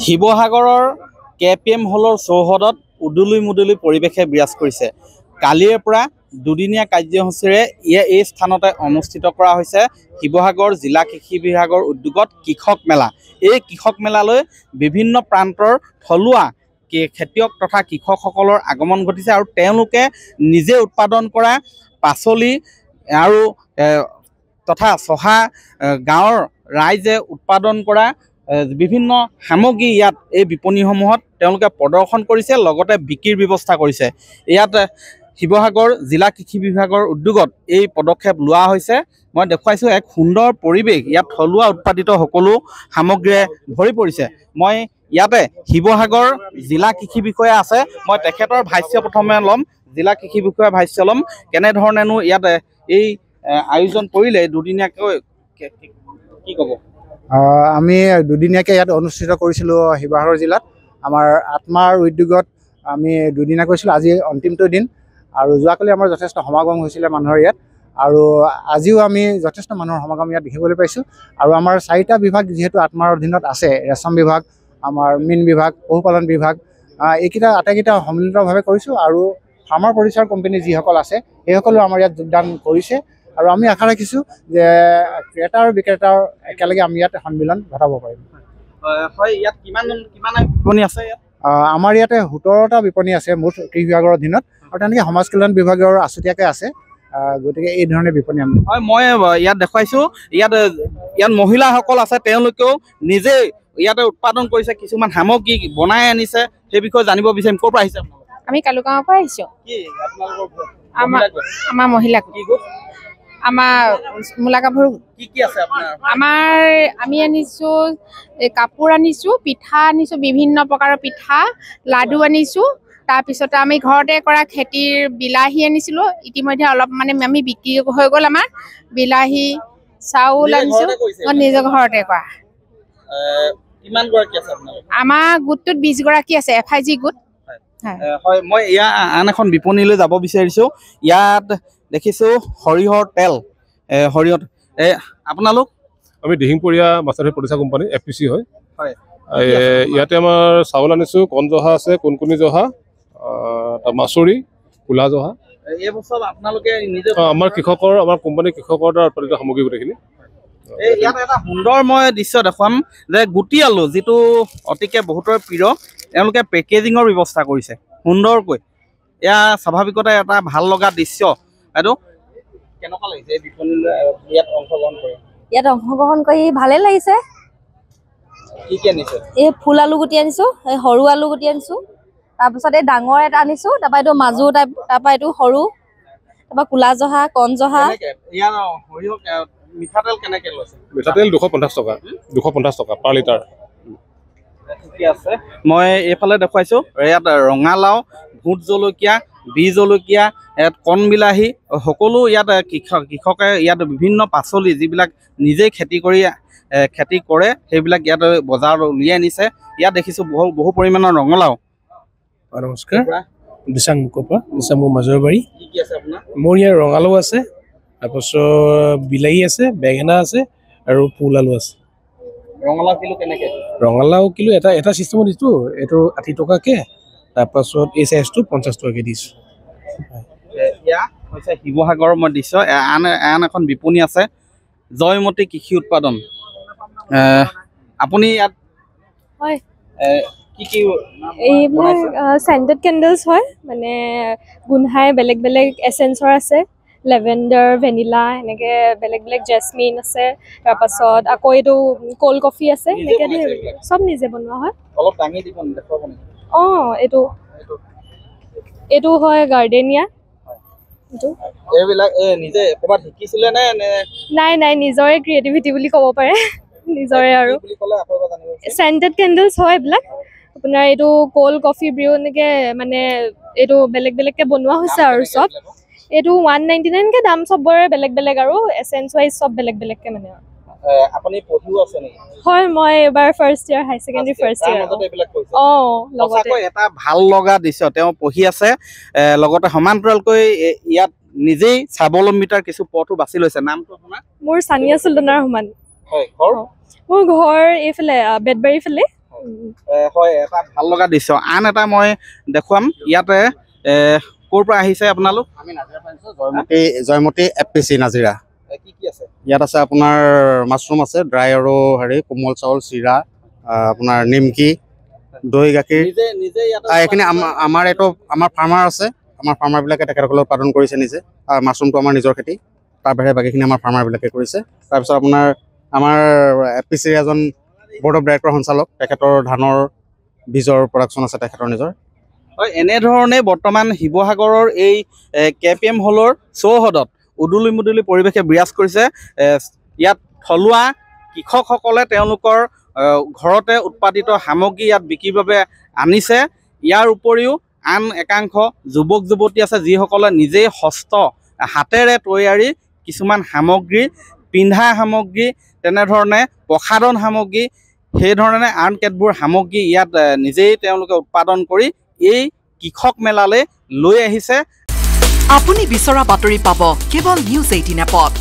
শিৱসাগৰৰ KPM হলৰ চৌহদত উদুলি মুদুলি পৰিৱেশে বিৰাজ কৰিছে। কালিৰ পৰা দুদিনীয়া কাৰ্যসূচীৰে এই স্থানতে অনুষ্ঠিত কৰা হৈছে শিৱসাগৰ জিলা কৃষি বিভাগৰ উদ্যোগত কৃষক মেলা। এই কৃষক মেলালৈ বিভিন্ন প্ৰান্তৰ থলুৱা খেতিয়ক তথা কৃষকসকলৰ আগমন ঘটিছে আৰু তেওঁলোকে নিজে উৎপাদন কৰা পাচলি আৰু তথা চহা গাঁৱৰ ৰাইজে উৎপাদন কৰা বিভিন্ন সামগ্ৰী ইয়াত এই বিপণীসমূহত তেওঁলোকে প্ৰদৰ্শন কৰিছে, লগতে বিক্ৰীৰ ব্যৱস্থা কৰিছে। ইয়াত শিৱসাগৰ জিলা কৃষি বিভাগৰ উদ্যোগত এই পদক্ষেপ লোৱা হৈছে। মই দেখুৱাইছোঁ এক সুন্দৰ পৰিৱেশ, ইয়াত থলুৱা উৎপাদিত সকলো সামগ্ৰীৰে ভৰি পৰিছে। মই ইয়াতে শিৱসাগৰ জিলা কৃষি বিষয়া আছে, মই তেখেতৰ ভাষ্য প্ৰথমে ল'ম। জিলা কৃষি বিষয়া ভাষ্য ল'ম, কেনেধৰণেনো ইয়াত এই আয়োজন কৰিলে দুদিনীয়াকৈ কি ক'ব? আমি দুদিনীয়াকৈ ইয়াত অনুষ্ঠিত কৰিছিলোঁ শিৱসাগৰ জিলাত। আমাৰ আত্মাৰ উদ্যোগত আমি দুদিনীয়া কৰিছিলোঁ, আজি অন্তিমটো দিন। আৰু যোৱাকালি আমাৰ যথেষ্ট সমাগম হৈছিলে মানুহৰ ইয়াত, আৰু আজিও আমি যথেষ্ট মানুহৰ সমাগম ইয়াত দেখিবলৈ পাইছোঁ। আৰু আমাৰ 4টা বিভাগ যিহেতু আত্মাৰ অধীনত আছে, ৰেচম বিভাগ, আমাৰ মীন বিভাগ, পশুপালন বিভাগ, এইকেইটা আটাইকেইটা সন্মিলিতভাৱে কৰিছোঁ। আৰু ফাৰ্মাৰ প্ৰডিউচাৰ কোম্পানী যিসকল আছে সেইসকলেও আমাৰ ইয়াত যোগদান কৰিছে। আৰু আমি আশা ৰাখিছোঁ যে ক্ৰেতা আৰু বিক্ৰেতাৰ একেলগে আমি ইয়াত সন্মিলন ঘটাব পাৰিম। হয়, ইয়াত কিমান বিপণী আছে? আমাৰ ইয়াতে 17টা বিপণী আছে মুঠ কৃষি বিভাগৰ অধীনত, আৰু তেনেকৈ সমাজ কল্যাণ বিভাগৰ আছুতীয়াকৈ আছে। গতিকে এই ধৰণে বিপণী আমি হয়, মই ইয়াত দেখুৱাইছোঁ। ইয়াত মহিলাসকল আছে, তেওঁলোকেও নিজে ইয়াতে উৎপাদন কৰিছে, কিছুমান সামগ্ৰী বনাই আনিছে। সেই বিষয়ে জানিব বিচাৰিম। ক'ৰ পৰা আহিছে? আমি কালুগাঁৱৰ পৰা আহিছোঁ। আমাৰ মহিলা আমাৰ মূলা কাপোৰ কি আছে আপোনাৰ? আমি আনিছোঁ কাপোৰ আনিছোঁ, পিঠা আনিছোঁ, বিভিন্ন প্ৰকাৰৰ পিঠা, লাডু আনিছোঁ। তাৰপিছতে আমি ঘৰতে কৰা খেতিৰ বিলাহী আনিছিলোঁ। ইতিমধ্যে অলপ আমি বিক্ৰী হৈ গ'ল। আমাৰ বিলাহী, চাউল আনিছোঁ, নিজৰ ঘৰতে কৰা। কিমান গৰাকী আছে আপোনালোক? আমাৰ গোটটোত 20 গৰাকী আছে, FIG গোট। হয়, মই ইয়াৰ আন এখন বিপণীলৈ যাব বিচাৰিছোঁ। ইয়াত দেখিছোঁ সৰিয়হৰ তেল, সৰিয়হ। আপোনালোক? আমি দিহিংপৰীয়া মাছাৰী প্ৰতিষ্ঠা কোম্পানী, FPC হয়। ইয়াতে আমাৰ চাউল আনিছোঁ, কণ জহা আছে, কোনকুনি জহা, মাছৰি, কোলা জহা। এই বছৰ আপোনালোকে নিজে আমাৰ কৃষকৰ, আমাৰ কোম্পানীৰ কৃষকৰ দ্বাৰা উৎপাদিত সামগ্ৰী গোটেইখিনি। ইয়াত এটা সুন্দৰ মই দৃশ্য দেখুৱাম যে গুটি আলু, যিটো অতিকে বহুতৰ প্ৰিয়, তেওঁলোকে পেকেজিঙৰ ব্যৱস্থা কৰিছে সুন্দৰকৈ। এয়া স্বাভাৱিকতে এটা ভাল লগা দৃশ্য। এইটো কেনেকুৱা লাগিছে এই বিপণীলৈ ইয়াত অংশগ্ৰহণ কৰি? ইয়াত অংশগ্ৰহণ কৰি ভালেই লাগিছে। কি আনিছে? এই ফুল আলু গুটি আনিছোঁ, এই সৰু আলু গুটি আনিছোঁ, তাৰপিছত এই ডাঙৰ এটা আনিছোঁ, তাৰপৰা এইটো মাজু টাইপ, তাৰপৰা এইটো সৰু, তাৰপৰা কোলা জহা, কণ জহা। মিঠাতেল কেনেকৈ লৈছে? মিঠাতেল 250 টকা, 250 টকা পাৰ লিটাৰ। ঠিকে আছে। মই এইফালে দেখুৱাইছোঁ, ইয়াত ৰঙালাও, ভোট জলকীয়া, বীজ জলকীয়া, ইয়াত কণ বিলাহী, সকলো ইয়াত কৃষকে ইয়াত বিভিন্ন পাচলি যিবিলাক নিজেই খেতি কৰে সেইবিলাক ইয়াত বজাৰত উলিয়াই আনিছে। ইয়াত দেখিছোঁ বহু পৰিমাণৰ ৰঙালাও। নমস্কাৰ, দিচাং মুখৰ পৰা, দিচাং মোৰ মাজৰবাৰী। কি আছে আপোনাৰ? মোৰ ইয়াৰ ৰঙালাও আছে, তাৰপাছত বিলাহী আছে, বেঙেনা আছে, আৰু ফুল আলু আছে। ৰঙালাও কিলো কেনেকৈ? ৰঙালাও কিলো এটা চিষ্টেমত দিছোঁ, এইটো 80 টকাকৈ, তাৰপাছত এই চাইজটো 50 টকাকৈ দিছোঁ। এয়া হৈছে শিৱসাগৰৰ মই দৃশ্য। আন এখন বিপণী আছে, জয়মতী কৃষি উৎপাদন। আপুনি ইয়াত হয় কি এইবিলাক চেণ্টেড কেণ্ডেলছ হয়, মানে গোন্ধাই বেলেগ বেলেগ এচেঞ্চৰ আছে, লেভেণ্ডাৰ, ভেনিলা, এনেকৈ বেলেগ বেলেগ জেচমিন আছে। তাৰপাছত আকৌ এইটো কোল্ড কফি আছে, এনেকৈ চব নিজে বনোৱা হয়। অলপ দাঙি দিব দেখুৱাব নেকি? এইটো হয় গাৰ্ডেনিয়া। এইবিলাক নিজে ক'ৰবাত শিকিছিলে নে? নাই, নিজৰে ক্ৰিয়েটিভিটি বুলি ক'ব পাৰে, নিজৰে। আৰু চেণ্টেড কেণ্ডেলছ হয় এইবিলাক। আপোনাৰ এইটো কোল্ড কফি ব্ৰিউ, এনেকৈ মানে এইটো বেলেগ বেলেগকৈ বনোৱা হৈছে। আৰু চব এইটো 199কৈ দাম, চবৰে বেলেগ বেলেগ, আৰু এচেঞ্চ ৱাইজ চব বেলেগ বেলেগকৈ মানে। আপুনি পঢ়িও আছে নেকি? হয়, মই এবাৰ ফাৰ্ষ্ট ইয়াৰ, হাই ছেকেণ্ডেৰী ফাৰ্ষ্ট ইয়াৰ। লগতে এটা ভাল লগা দৃশ্য, তেওঁ পঢ়ি আছে, লগতে সমান্তৰালকৈ ইয়াত নিজেই স্বাৱলম্বিতাৰ কিছু পথো বাছি লৈছে। নামটো আপোনাৰ? মোৰ চানিয়া চুলতানাৰ ৰহমান। হয়, ঘৰ? মোৰ ঘৰ এইফালে বেতবাৰী ফালে। হয় এটা ভাল লগা দৃশ্য। আন এটা মই দেখুৱাম ইয়াতে ক'ৰ পৰা আহিছে আপোনালোক? আমি নাজিৰা পাইছোঁ জয়মতী FPC নাজিৰা। কি কি আছে ইয়াত? আছে আপোনাৰ মাছৰুম আছে, ড্ৰাই আৰু কোমল চাউল, চিৰা, আপোনাৰ নিমকি, দৈ গাখীৰ। এইখিনি আমাৰ এইটো আমাৰ ফাৰ্মাৰ আছে, আমাৰ ফাৰ্মাৰবিলাকে তেখেতসকলে উৎপাদন কৰিছে নিজে। মাছৰুমটো আমাৰ নিজৰ খেতি, তাৰ বাহিৰে বাকীখিনি আমাৰ ফাৰ্মাৰবিলাকে কৰিছে। তাৰপিছত আপোনাৰ আমাৰ FPC এজন বৰ্ড অফ ডাইৰেক্টৰ সঞ্চালক, তেখেতৰ ধানৰ বীজৰ প্ৰডাকশ্যন আছে তেখেতৰ নিজৰ। হয়, এনেধৰণে বৰ্তমান শিৱসাগৰৰ এই KPM হলৰ চৌহদত উদুলি মুদুলি পৰিৱেশে বিৰাজ কৰিছে। ইয়াত থলুৱা কৃষকসকলে তেওঁলোকৰ ঘৰতে উৎপাদিত সামগ্ৰী ইয়াত বিক্ৰীৰ বাবে আনিছে। ইয়াৰ উপৰিও আন একাংশ যুৱক যুৱতী আছে যিসকলে নিজেই হাতেৰে তৈয়াৰী কিছুমান সামগ্ৰী, পিন্ধা সামগ্ৰী, তেনেধৰণে প্ৰসাধন সামগ্ৰী, সেইধৰণে আন কেতবোৰ সামগ্ৰী ইয়াত নিজেই তেওঁলোকে উৎপাদন কৰি এই কৃষক মেলালৈ লৈ আহিছে। আপুনি বিচৰা বাতৰি পাব কেৱল নিউজ 18 এপত।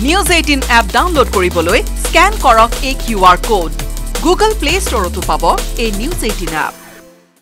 নিউজ 18 এপ ডাউনলোড কৰিবলৈ স্কেন কৰক এই QR কোড। গুগল প্লে ষ্টৰতো পাব এই নিউজ 18 এপ।